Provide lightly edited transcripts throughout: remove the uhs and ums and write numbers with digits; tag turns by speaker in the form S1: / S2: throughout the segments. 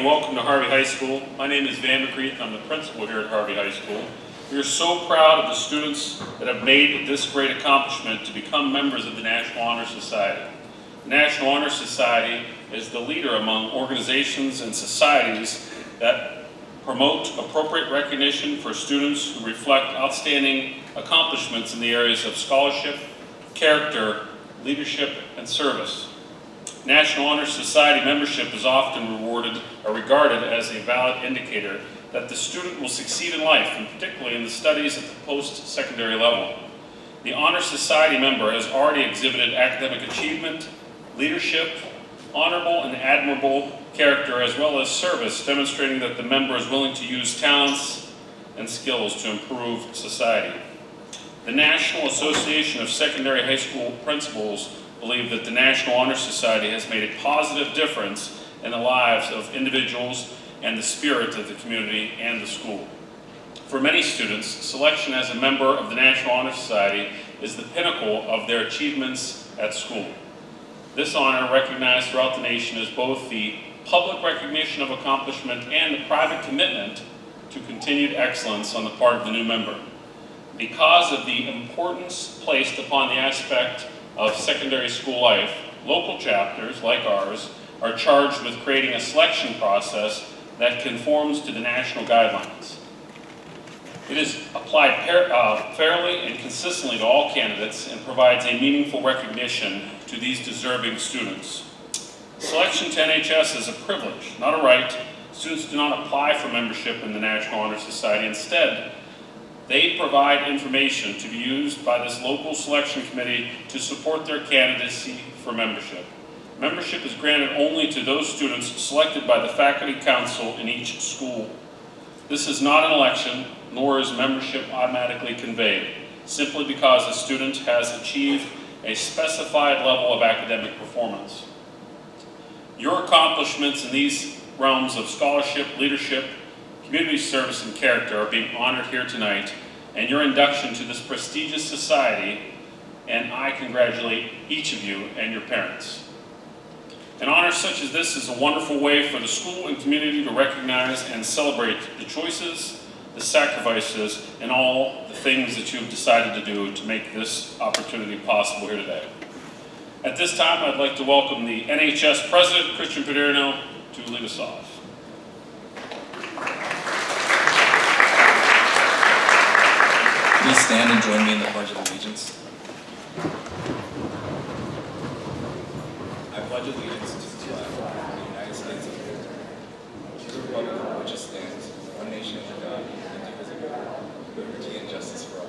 S1: Welcome to Harvey High School. My name is Van McCreath. I'm the principal here at Harvey High School. We are so proud of the students that have made this great accomplishment to become members of the National Honor Society. The National Honor Society is the leader among organizations and societies that promote appropriate recognition for students who reflect outstanding accomplishments in the areas of scholarship, character, leadership, and service. National Honor Society membership is often rewarded or regarded as a valid indicator that the student will succeed in life, and particularly in the studies at the post-secondary level. The Honor Society member has already exhibited academic achievement, leadership, honorable and admirable character, as well as service, demonstrating that the member is willing to use talents and skills to improve society. The National Association of Secondary High School Principals believe that the National Honor Society has made a positive difference in the lives of individuals and the spirit of the community and the school. For many students, selection as a member of the National Honor Society is the pinnacle of their achievements at school. This honor, recognized throughout the nation, is both the public recognition of accomplishment and the private commitment to continued excellence on the part of the new member. Because of the importance placed upon the aspect of secondary school life, local chapters like ours are charged with creating a selection process that conforms to the national guidelines. It is applied fairly and consistently to all candidates and provides a meaningful recognition to these deserving students. Selection to NHS is a privilege, not a right. Students do not apply for membership in the National Honor Society. Instead, they provide information to be used by this local selection committee to support their candidacy for membership. Membership is granted only to those students selected by the faculty council in each school. This is not an election, nor is membership automatically conveyed, simply because a student has achieved a specified level of academic performance. Your accomplishments in these realms of scholarship, leadership, community service, and character are being honored here tonight, and your induction to this prestigious society, and I congratulate each of you and your parents. An honor such as this is a wonderful way for the school and community to recognize and celebrate the choices, the sacrifices, and all the things that you have decided to do to make this opportunity possible here today. At this time, I'd like to welcome the NHS President, Christian Paderno, to lead us off.
S2: Please stand and join me in the Pledge of Allegiance. I pledge allegiance to the flag of the United States of America, to the republic for which it stands, one nation under God, indivisible, with liberty and justice for all.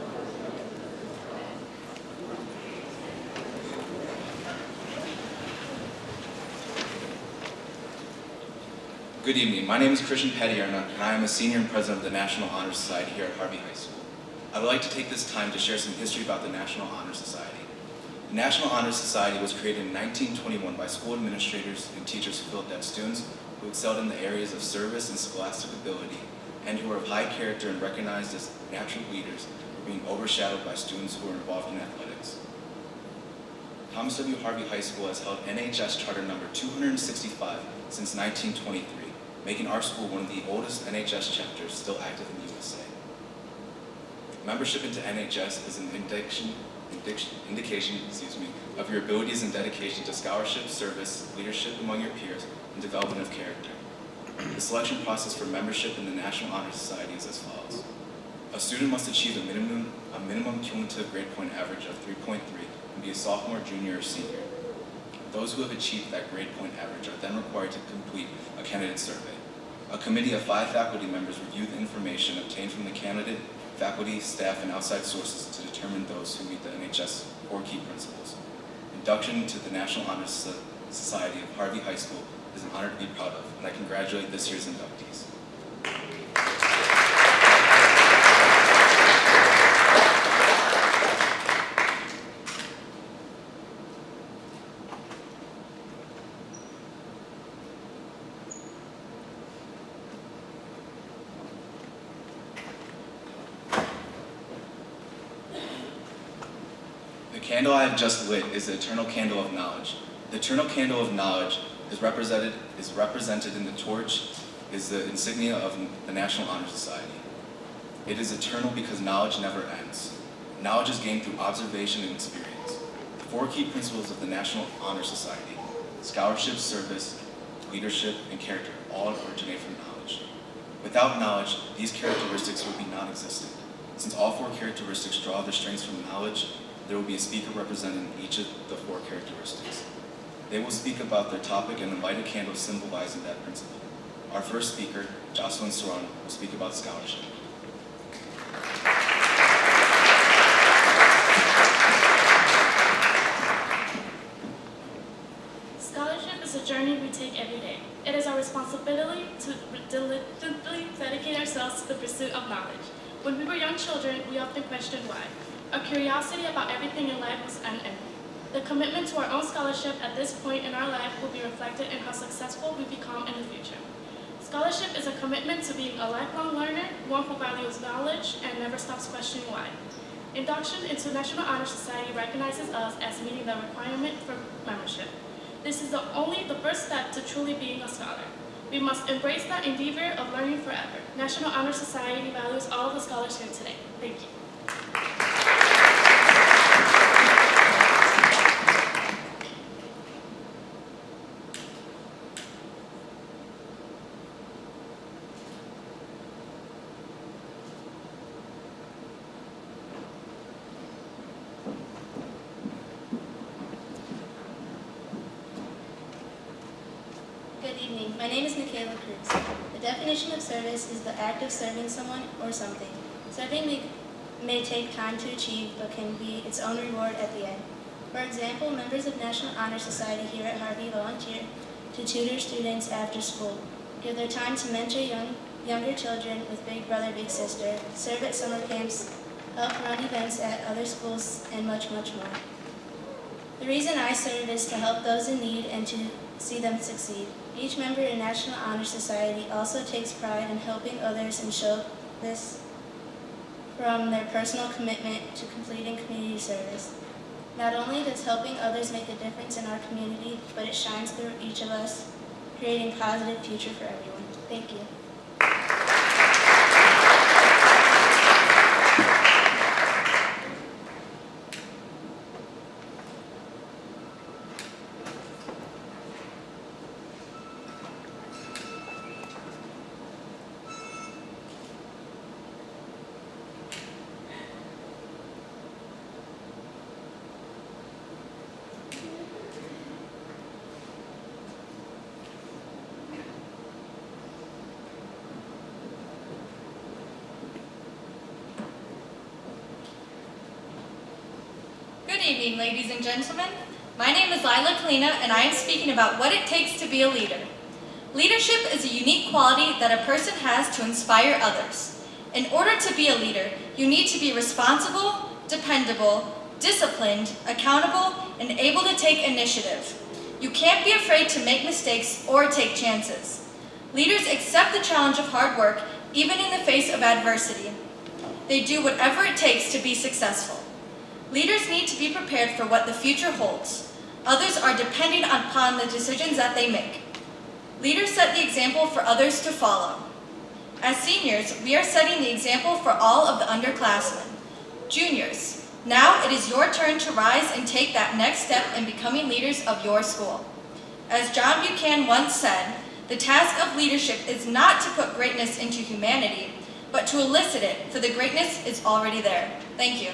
S2: Good evening. My name is Christian Paderno, and I am a senior and president of the National Honor Society here at Harvey High School. I would like to take this time to share some history about the National Honor Society. The National Honor Society was created in 1921 by school administrators and teachers who felt that students who excelled in the areas of service and scholastic ability and who were of high character and recognized as natural leaders were being overshadowed by students who were involved in athletics. Thomas W. Harvey High School has held NHS Charter number 265 since 1923, making our school one of the oldest NHS chapters still active in the USA. Membership into NHS is an indication of your abilities and dedication to scholarship, service, leadership among your peers, and development of character. The selection process for membership in the National Honor Society is as follows. A student must achieve a minimum cumulative grade point average of 3.3 and be a sophomore, junior, or senior. Those who have achieved that grade point average are then required to complete a candidate survey. A committee of 5 faculty members review the information obtained from the candidate, faculty, staff, and outside sources to determine those who meet the NHS 4 key principles. Induction into the National Honor Society of Harvey High School is an honor to be proud of, and I congratulate this year's inductees. The candle I have just lit is the eternal candle of knowledge. The eternal candle of knowledge is represented in the torch is the insignia of the National Honor Society. It is eternal because knowledge never ends. Knowledge is gained through observation and experience. The 4 key principles of the National Honor Society, scholarship, service, leadership, and character, all originate from knowledge. Without knowledge, these characteristics would be non-existent. Since all 4 characteristics draw their strengths from knowledge, there will be a speaker representing each of the 4 characteristics. They will speak about their topic and light a candle symbolizing that principle. Our first speaker, Jocelyn Saron, will speak about scholarship.
S3: Scholarship is a journey we take every day. It is our responsibility to diligently dedicate ourselves to the pursuit of knowledge. When we were young children, we often questioned why. Our curiosity about everything in life was unending. The commitment to our own scholarship at this point in our life will be reflected in how successful we become in the future. Scholarship is a commitment to being a lifelong learner, one who values knowledge and never stops questioning why. Induction into National Honor Society recognizes us as meeting the requirement for membership. This is only the first step to truly being a scholar. We must embrace that endeavor of learning forever. National Honor Society values all of the scholars here today. Thank you.
S4: Good evening. My name is Michaela Cruz. The definition of service is the act of serving someone or something. Serving may take time to achieve, but can be its own reward at the end. For example, members of National Honor Society here at Harvey volunteer to tutor students after school, give their time to mentor younger children with Big Brother, Big Sister, serve at summer camps, help run events at other schools, and much, much more. The reason I serve is to help those in need and to see them succeed. Each member in National Honor Society also takes pride in helping others and show this from their personal commitment to completing community service. Not only does helping others make a difference in our community, but it shines through each of us, creating a positive future for everyone. Thank you.
S5: Good evening, ladies and gentlemen. My name is Lila Kalina, and I am speaking about what it takes to be a leader. Leadership is a unique quality that a person has to inspire others. In order to be a leader, you need to be responsible, dependable, disciplined, accountable, and able to take initiative. You can't be afraid to make mistakes or take chances. Leaders accept the challenge of hard work, even in the face of adversity. They do whatever it takes to be successful. Leaders need to be prepared for what the future holds. Others are depending upon the decisions that they make. Leaders set the example for others to follow. As seniors, we are setting the example for all of the underclassmen. Juniors, now it is your turn to rise and take that next step in becoming leaders of your school. As John Buchanan once said, the task of leadership is not to put greatness into humanity, but to elicit it, for the greatness is already there. Thank you.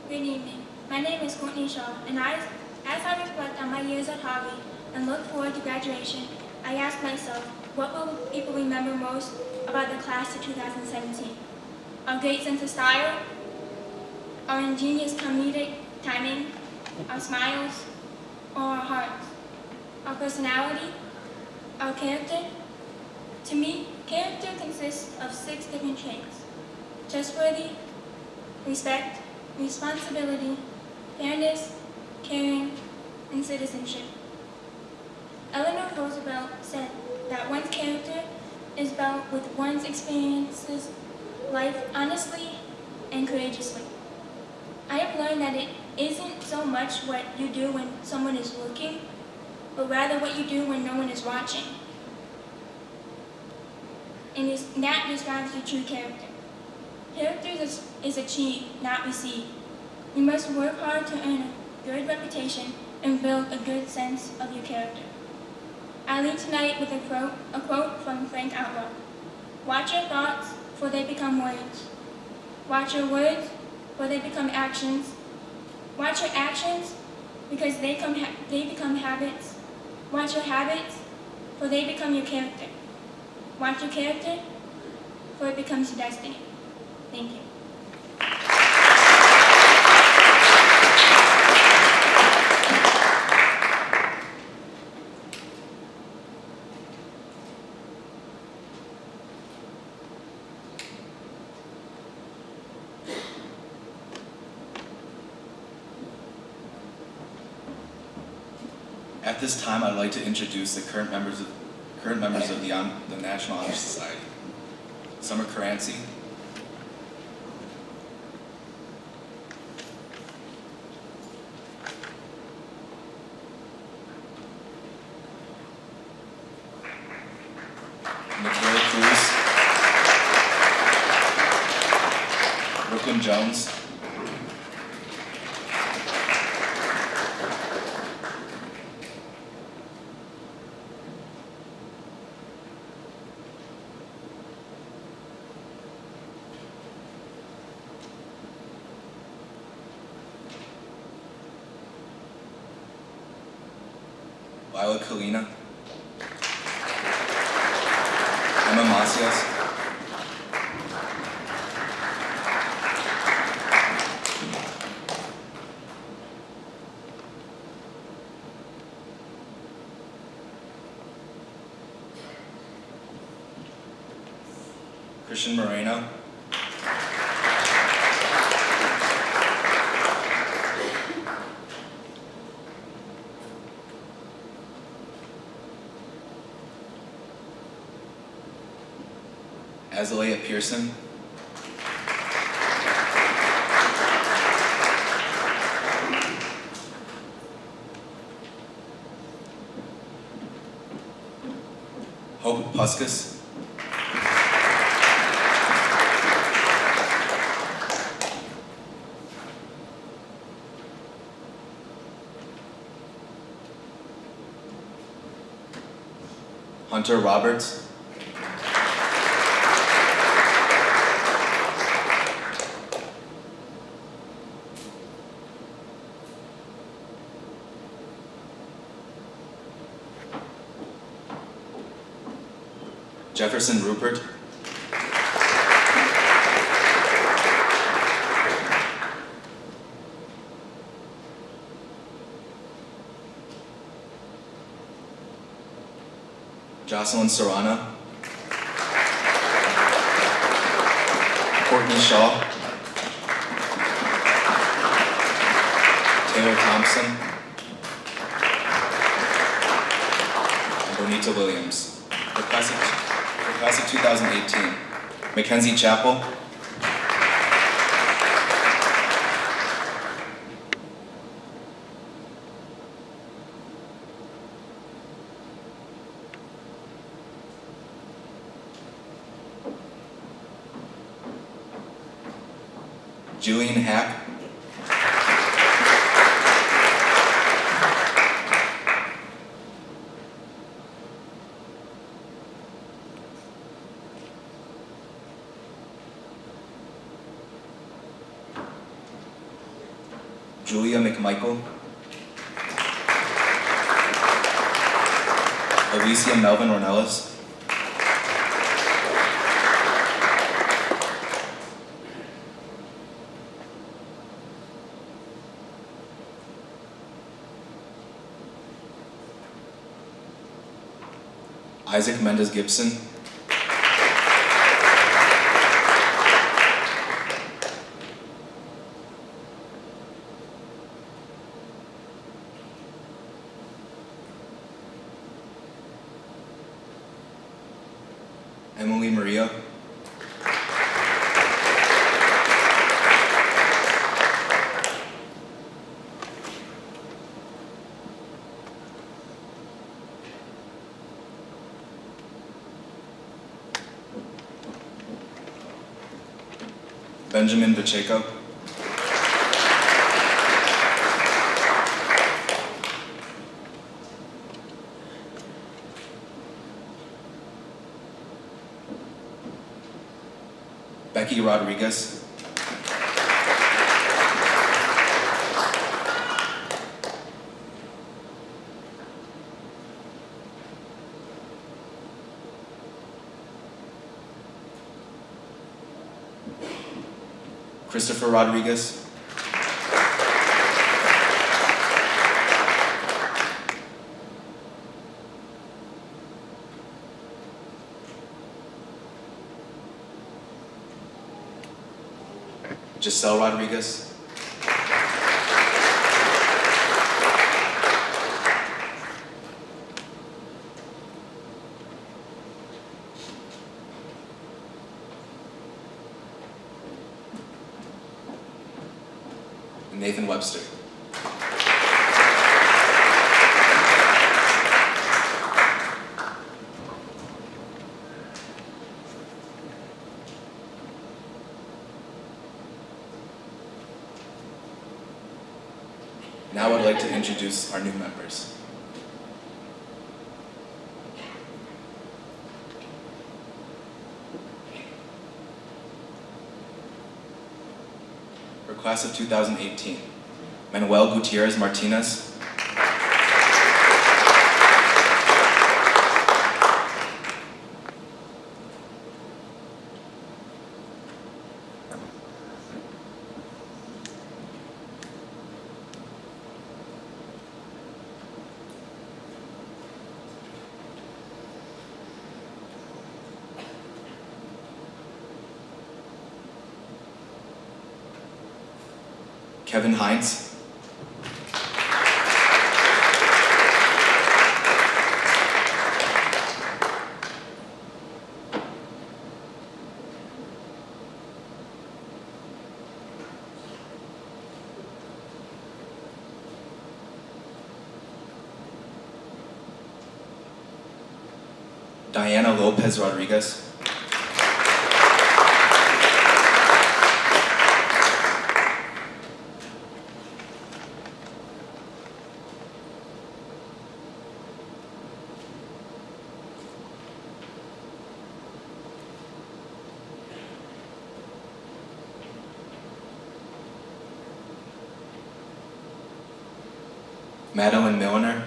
S6: Good evening. My name is Courtney Shaw, and as I reflect on my years at Harvey and look forward to graduation, I ask myself, what will people remember most about the class of 2017? Our great sense of style, our ingenious comedic timing, our smiles, or our hearts, our personality, our character? To me, character consists of 6 different traits. trustworthy, respect, responsibility, fairness, caring, and citizenship. Eleanor Roosevelt said that one's character is built with one's experiences, life honestly and courageously. I have learned that it isn't so much what you do when someone is looking, but rather what you do when no one is watching. And that describes your true character. Character is achieved, not received. You must work hard to earn a good reputation and build a good sense of your character. I leave tonight with a quote from Frank Outlaw. Watch your thoughts, for they become words. Watch your words, for they become actions. Watch your actions, because they become habits. Watch your habits, for they become your character. Watch your character, for it becomes your destiny. Thank you.
S2: At this time, I'd like to introduce the current members of the National Honor Society. Summer Caranci, Michaela Cruz, Brooklyn Jones, Viola Kalina, Emma Macias, Christian Moreno, Azalea Pearson, Hope Puskas, Hunter Roberts, Jefferson Rupert, Jocelyn Serrano, Courtney Shaw, Taylor Thompson, and Bonita Williams. The class of 2018, Mackenzie Chappell, Julian Hack, Julia McMichael, Alicia Melvin Ornelas, Isaac Mendez Gibson, Maria. Benjamin Pacheco. Becky Rodriguez. Christopher Rodriguez. Giselle Rodriguez. Nathan Webster. Now I'd like to introduce our new members. For class of 2018, Manuel Gutierrez Martinez. Kevin Hines. Diana Lopez Rodriguez. Madeline Milliner.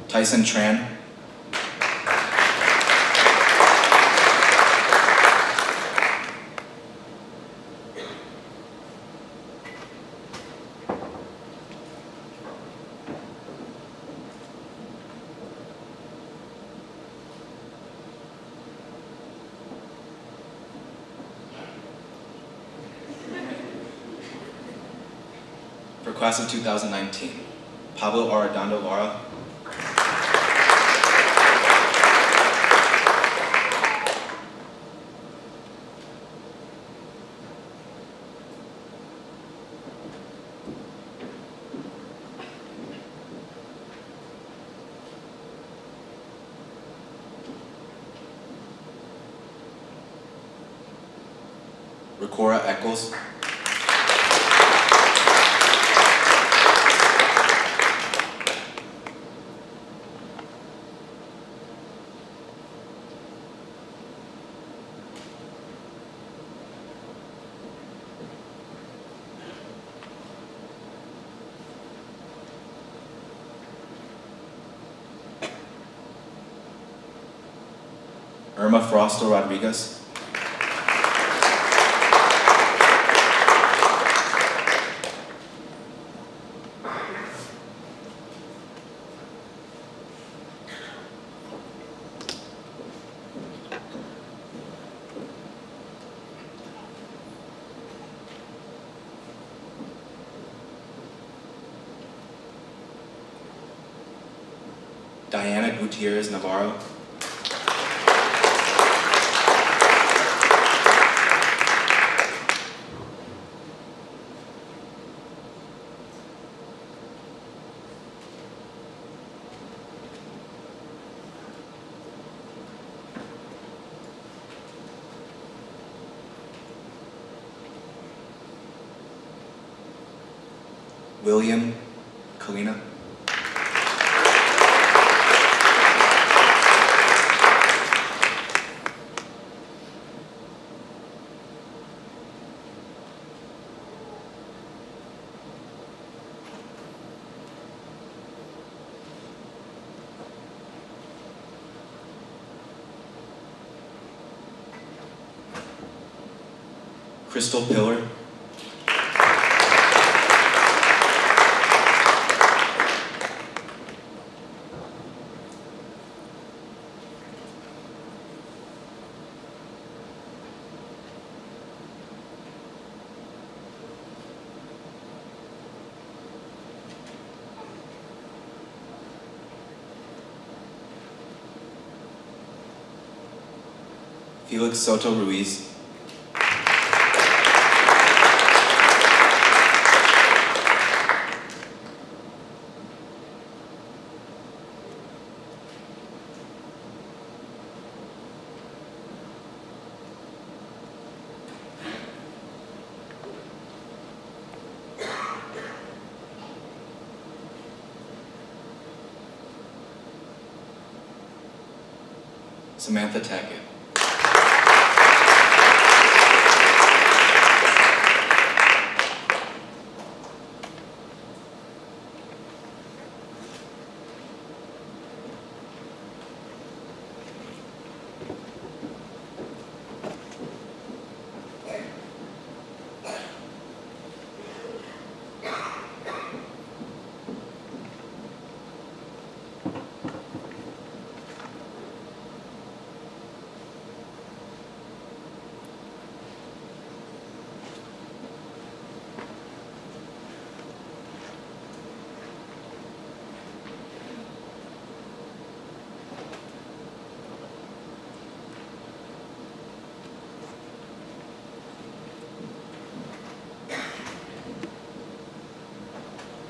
S2: Tyson Tran. For class of 2019, Pablo Arredondo Lara. Ricora Eccles. Irma Frosto Rodriguez. Diana Gutierrez Navarro, William Kalina, Crystal Pillar, Felix Soto Ruiz, Samantha Tackett,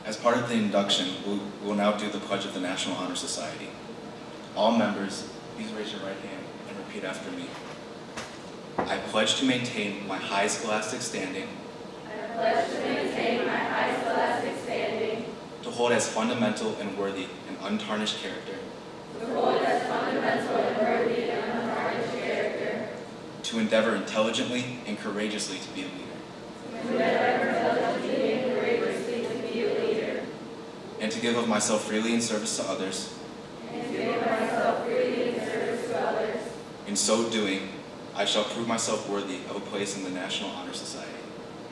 S2: As part of the induction, we will now do the Pledge of the National Honor Society. All members, please raise your right hand and repeat after me. I pledge to maintain my high scholastic standing. I pledge to maintain my high scholastic standing. To hold as fundamental and worthy an untarnished character. To hold as fundamental and worthy an untarnished character. To endeavor intelligently and courageously to be a leader. To endeavor intelligently and courageously to be a leader. And to give of myself freely in service to others. And to give myself freely in service to others. In so doing, I shall prove myself worthy of a place in the National Honor Society.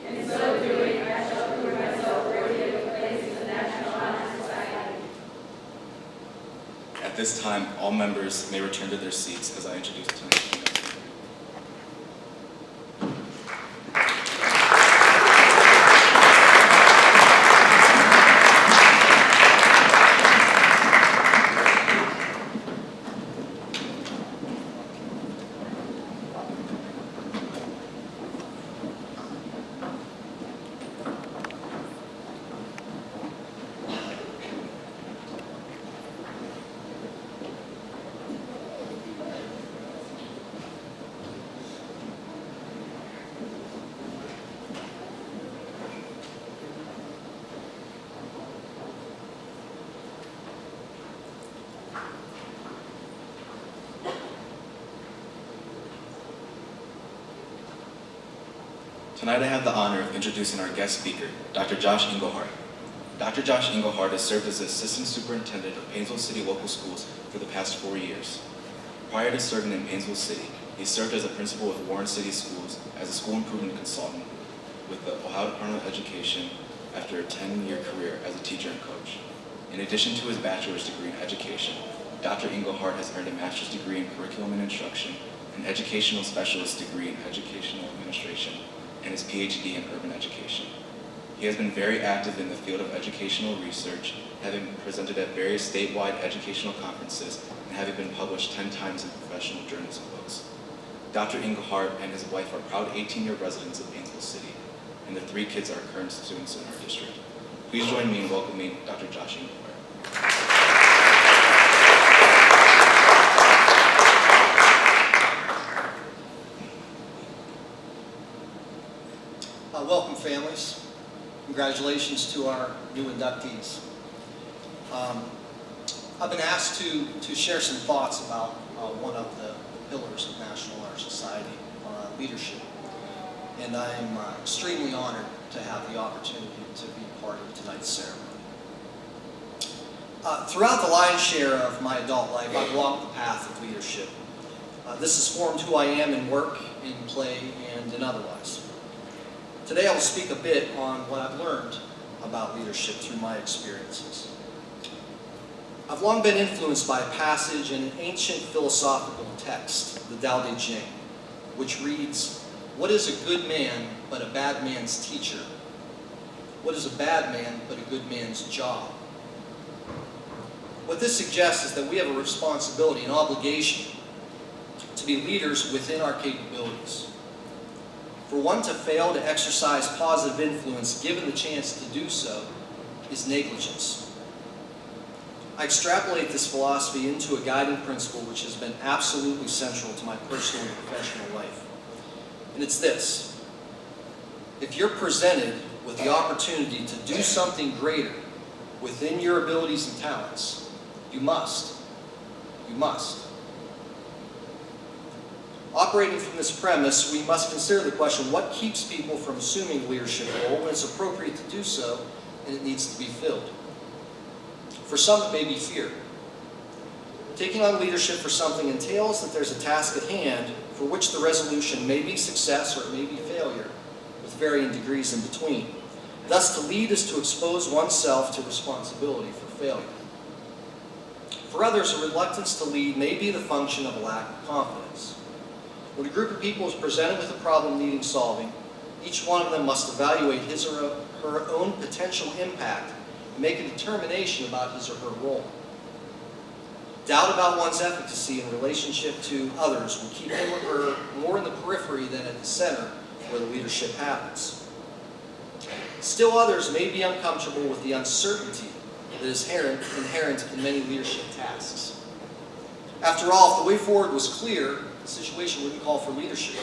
S2: In so doing, I shall prove myself worthy of a place in the National Honor Society. At this time, all members may return to their seats as I introduce tonight's inductee. Tonight I have the honor of introducing our guest speaker, Dr. Josh Engelhardt. Dr. Josh Engelhardt has served as the Assistant Superintendent of Painesville City Local Schools for the past 4 years. Prior to serving in Painesville City, he served as a principal with Warren City Schools as a school improvement consultant with the Ohio Department of Education after a 10-year career as a teacher and coach. In addition to his bachelor's degree in education, Dr. Engelhardt has earned a master's degree in curriculum and instruction, an educational specialist degree in educational administration, and his PhD in urban education. He has been very active in the field of educational research, having presented at various statewide educational conferences and having been published 10 times in professional journals and books. Dr. Engelhardt and his wife are proud 18-year residents of Painesville City, and the 3 kids are current students in our district. Please join me in welcoming Dr. Josh Engelhardt.
S7: Welcome, families. Congratulations to our new inductees. I've been asked to share some thoughts about one of the pillars of National Honor Society, leadership. And I'm extremely honored to have the opportunity to be part of tonight's ceremony. Throughout the lion's share of my adult life, I've walked the path of leadership. This has formed who I am in work, in play, and in otherwise. Today I will speak a bit on what I've learned about leadership through my experiences. I've long been influenced by a passage in an ancient philosophical text, the Tao Te Ching, which reads, "What is a good man but a bad man's teacher? What is a bad man but a good man's job?" What this suggests is that we have a responsibility, an obligation, to be leaders within our capabilities. For one to fail to exercise positive influence given the chance to do so is negligence. I extrapolate this philosophy into a guiding principle which has been absolutely central to my personal and professional life. And it's this: if you're presented with the opportunity to do something greater within your abilities and talents, you must. You must. Operating from this premise, we must consider the question, what keeps people from assuming a leadership role when it's appropriate to do so and it needs to be filled? For some, it may be fear. Taking on leadership for something entails that there's a task at hand for which the resolution may be success or it may be failure, with varying degrees in between. Thus, to lead is to expose oneself to responsibility for failure. For others, a reluctance to lead may be the function of a lack of confidence. When a group of people is presented with a problem needing solving, each one of them must evaluate his or her own potential impact and make a determination about his or her role. Doubt about one's efficacy in relationship to others will keep him or her more in the periphery than at the center where the leadership happens. Still others may be uncomfortable with the uncertainty that is inherent in many leadership tasks. After all, if the way forward was clear, the situation wouldn't call for leadership.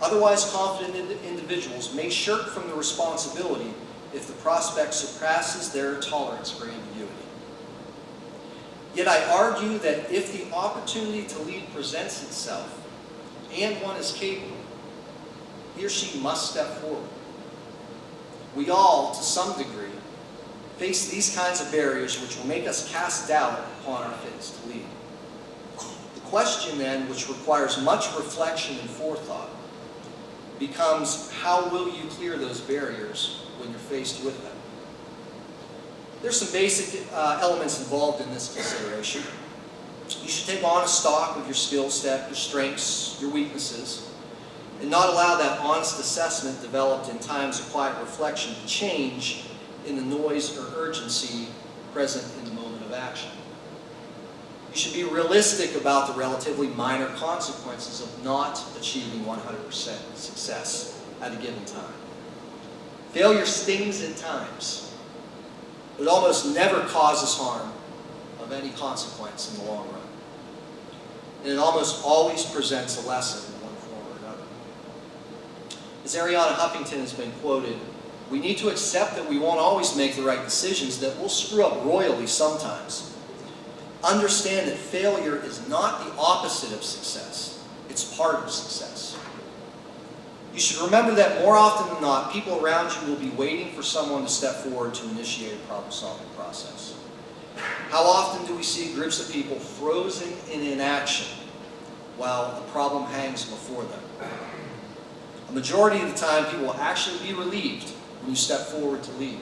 S7: Otherwise confident individuals may shirk from the responsibility if the prospect surpasses their tolerance for ambiguity. Yet I argue that if the opportunity to lead presents itself, and one is capable, he or she must step forward. We all, to some degree, face these kinds of barriers which will make us cast doubt upon our fitness to lead. The question then, which requires much reflection and forethought, becomes how will you clear those barriers when you're faced with them? There's some basic elements involved in this consideration. You should take honest stock of your skill set, your strengths, your weaknesses, and not allow that honest assessment developed in times of quiet reflection to change in the noise or urgency present in the moment of action. You should be realistic about the relatively minor consequences of not achieving 100% success at a given time. Failure stings at times, but almost never causes harm of any consequence in the long run. And it almost always presents a lesson in one form or another. As Ariana Huffington has been quoted, we need to accept that we won't always make the right decisions, that we'll screw up royally sometimes. Understand that failure is not the opposite of success. It's part of success. You should remember that more often than not, people around you will be waiting for someone to step forward to initiate a problem-solving process. How often do we see groups of people frozen in inaction while the problem hangs before them? A majority of the time, people will actually be relieved when you step forward to lead.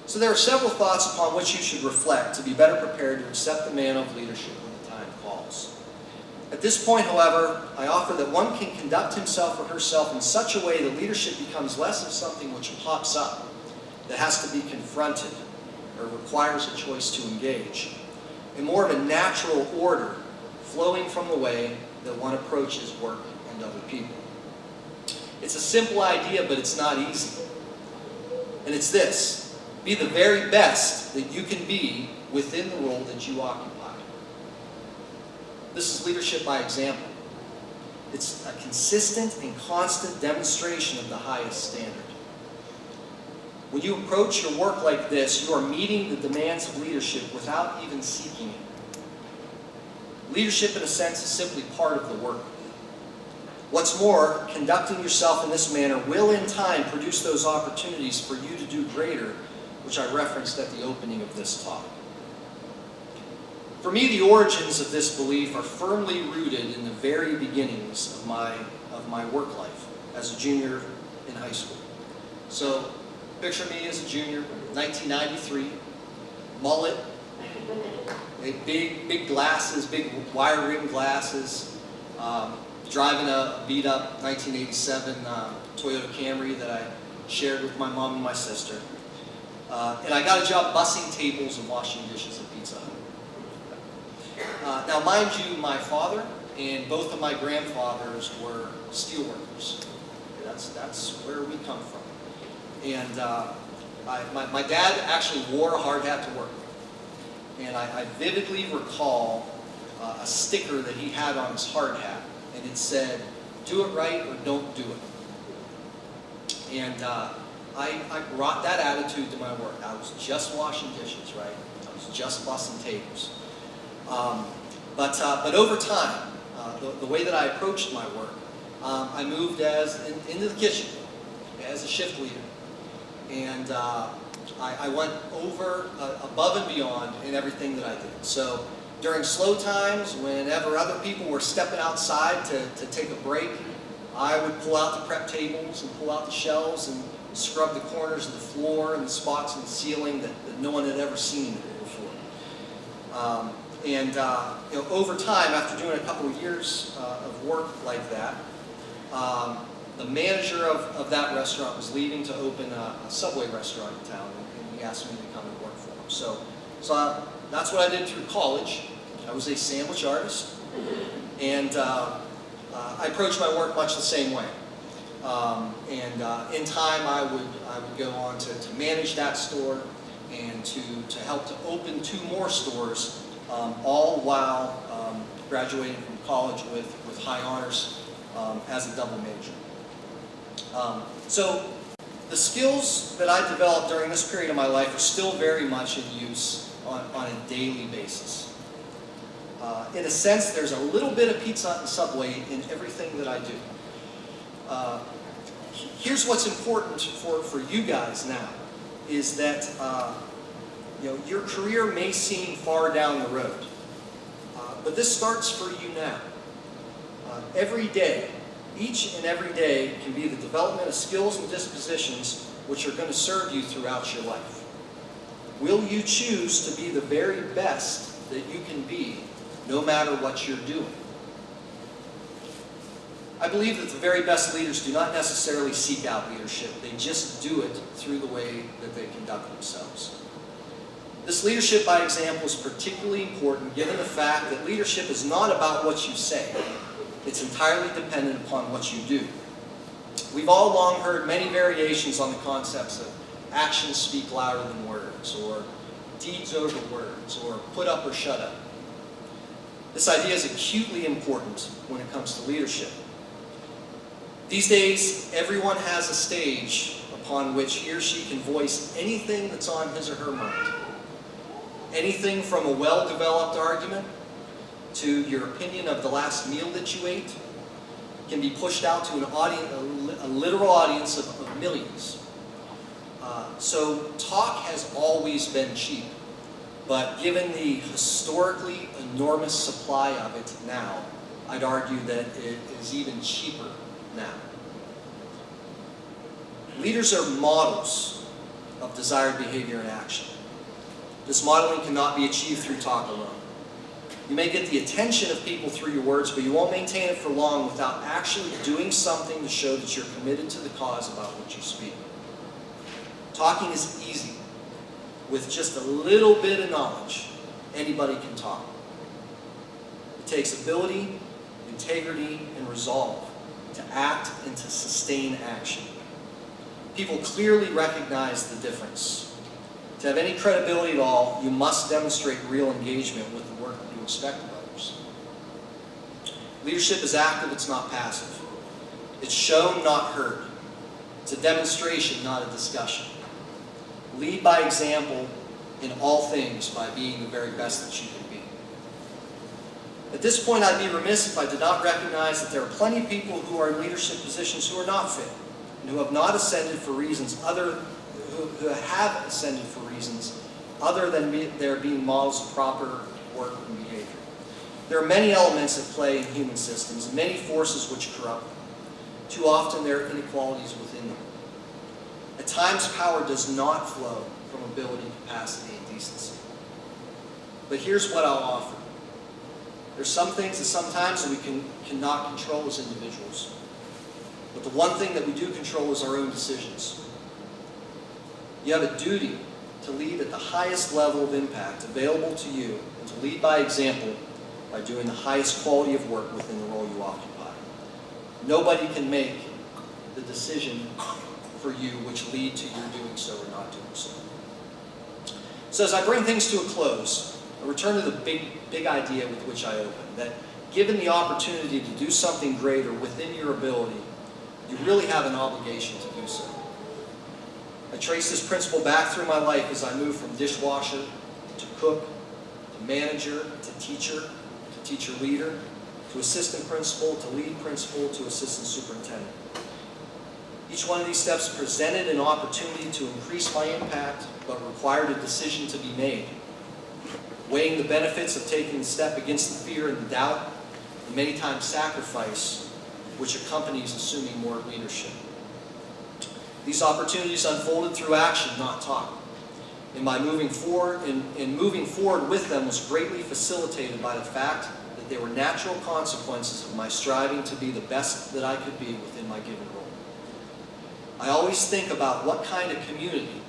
S7: So there are several thoughts upon which you should reflect to be better prepared to accept the mantle of leadership when the time calls. At this point, however, I offer that one can conduct himself or herself in such a way that leadership becomes less of something which pops up, that has to be confronted, or requires a choice to engage, and more of a natural order flowing from the way that one approaches work and other people. It's a simple idea, but it's not easy. And it's this: be the very best that you can be within the role that you occupy. This is leadership by example. It's a consistent and constant demonstration of the highest standard. When you approach your work like this, you are meeting the demands of leadership without even seeking it. Leadership, in a sense, is simply part of the work. What's more, conducting yourself in this manner will in time produce those opportunities for you to do greater, which I referenced at the opening of this talk. For me, the origins of this belief are firmly rooted in the very beginnings of my work life as a junior in high school. So, picture me as a junior, 1993, mullet, big glasses, big wire-rimmed glasses, driving a beat-up 1987 Toyota Camry that I shared with my mom and my sister. And I got a job bussing tables and washing dishes at Pizza Hut. Now, mind you, my father and both of my grandfathers were steelworkers. That's where we come from. And my dad actually wore a hard hat to work. And I vividly recall a sticker that he had on his hard hat. And it said, "Do it right or don't do it." And I brought that attitude to my work. I was just washing dishes, right? I was just bussing tables. But over time, the way that I approached my work, I moved into the kitchen as a shift leader. And I went above and beyond in everything that I did. So during slow times, whenever other people were stepping outside to take a break, I would pull out the prep tables and pull out the shelves and scrub the corners of the floor and the spots in the ceiling that no one had ever seen before. Over time, after doing a couple of years of work like that, the manager of that restaurant was leaving to open a Subway restaurant in town, and he asked me to come and work for him. So that's what I did through college. I was a sandwich artist, and I approached my work much the same way. In time, I would go on to manage that store and to help to open 2 more stores, all while graduating from college with high honors as a double major. So the skills that I developed during this period of my life are still very much in use on a daily basis. In a sense, there's a little bit of Pizza Hut and Subway in everything that I do. Here's what's important for you guys now, is that your career may seem far down the road, but this starts for you now. Every day, each and every day can be the development of skills and dispositions which are going to serve you throughout your life. Will you choose to be the very best that you can be, no matter what you're doing? I believe that the very best leaders do not necessarily seek out leadership. They just do it through the way that they conduct themselves. This leadership by example is particularly important given the fact that leadership is not about what you say. It's entirely dependent upon what you do. We've all long heard many variations on the concepts of actions speak louder than words, or deeds over words, or put up or shut up. This idea is acutely important when it comes to leadership. These days, everyone has a stage upon which he or she can voice anything that's on his or her mind. Anything from a well-developed argument to your opinion of the last meal that you ate can be pushed out to a literal audience of millions. So talk has always been cheap, but given the historically enormous supply of it now, I'd argue that it is even cheaper now. Leaders are models of desired behavior and action. This modeling cannot be achieved through talk alone. You may get the attention of people through your words, but you won't maintain it for long without actually doing something to show that you're committed to the cause about what you speak. Talking is easy. With just a little bit of knowledge, anybody can talk. It takes ability, integrity, and resolve to act and to sustain action. People clearly recognize the difference. To have any credibility at all, you must demonstrate real engagement with the work that you expect of others. Leadership is active, it's not passive. It's shown, not heard. It's a demonstration, not a discussion. Lead by example in all things by being the very best that you can be. At this point, I'd be remiss if I did not recognize that there are plenty of people who are in leadership positions who are not fit and who have not ascended for reasons who have ascended for reasons other than there being models of proper work and behavior. There are many elements at play in human systems, many forces which corrupt them. Too often there are inequalities within them. At times, power does not flow from ability, capacity, and decency. But here's what I'll offer. There's some things that sometimes we cannot control as individuals. But the one thing that we do control is our own decisions. You have a duty to lead at the highest level of impact available to you and to lead by example by doing the highest quality of work within the role you occupy. Nobody can make the decision for you which lead to your doing so or not doing so. So as I bring things to a close, I return to the big idea with which I opened, that given the opportunity to do something greater within your ability, you really have an obligation to do so. I trace this principle back through my life as I moved from dishwasher to cook, to manager, to teacher leader, to assistant principal, to lead principal, to assistant superintendent. Each one of these steps presented an opportunity to increase my impact, but required a decision to be made. Weighing the benefits of taking the step against the fear and the doubt, and many times sacrifice, which accompanies assuming more leadership. These opportunities unfolded through action, not talk. And by moving forward with them was greatly facilitated by the fact that they were natural consequences of my striving to be the best that I could be within my given role. I always think about what kind of community,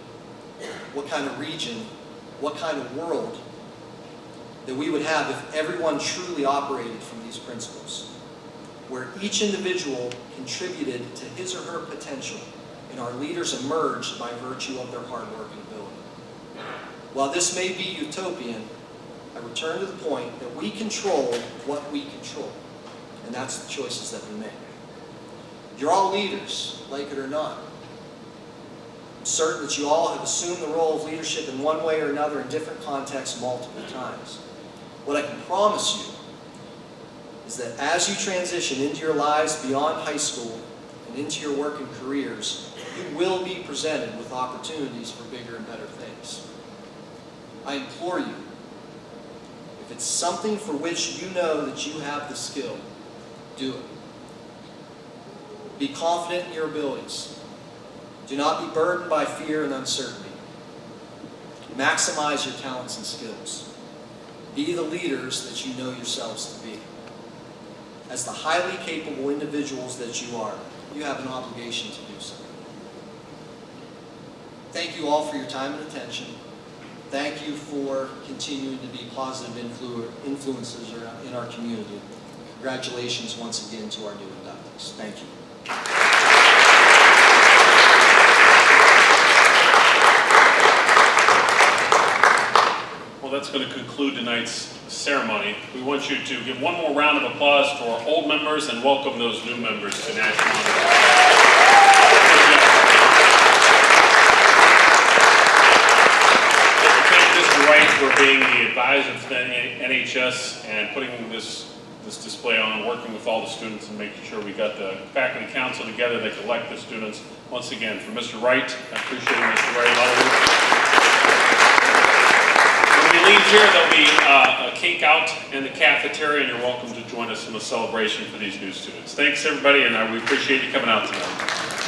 S7: what kind of region, what kind of world that we would have if everyone truly operated from these principles, where each individual contributed to his or her potential and our leaders emerged by virtue of their hard work and ability. While this may be utopian, I return to the point that we control what we control, and that's the choices that we make. You're all leaders, like it or not. I'm certain that you all have assumed the role of leadership in one way or another in different contexts multiple times. What I can promise you is that as you transition into your lives beyond high school and into your working careers, you will be presented with opportunities for bigger and better things. I implore you, if it's something for which you know that you have the skill, do it. Be confident in your abilities. Do not be burdened by fear and uncertainty. Maximize your talents and skills. Be the leaders that you know yourselves to be. As the highly capable individuals that you are, you have an obligation to do so. Thank you all for your time and attention. Thank you for continuing to be positive influences in our community. Congratulations once again to our new inductees. Thank you.
S1: Well, that's going to conclude tonight's ceremony. We want you to give one more round of applause to our old members and welcome those new members to National Honor. Right for being the advisor to the NHS and putting this display on, working with all the students and making sure we got the faculty council together that could elect the students. Once again, for Mr. Wright, I appreciate Mr. Wright. When we leave here, there'll be a cake out in the cafeteria, and you're welcome to join us in the celebration for these new students. Thanks, everybody, and we appreciate you coming out tonight.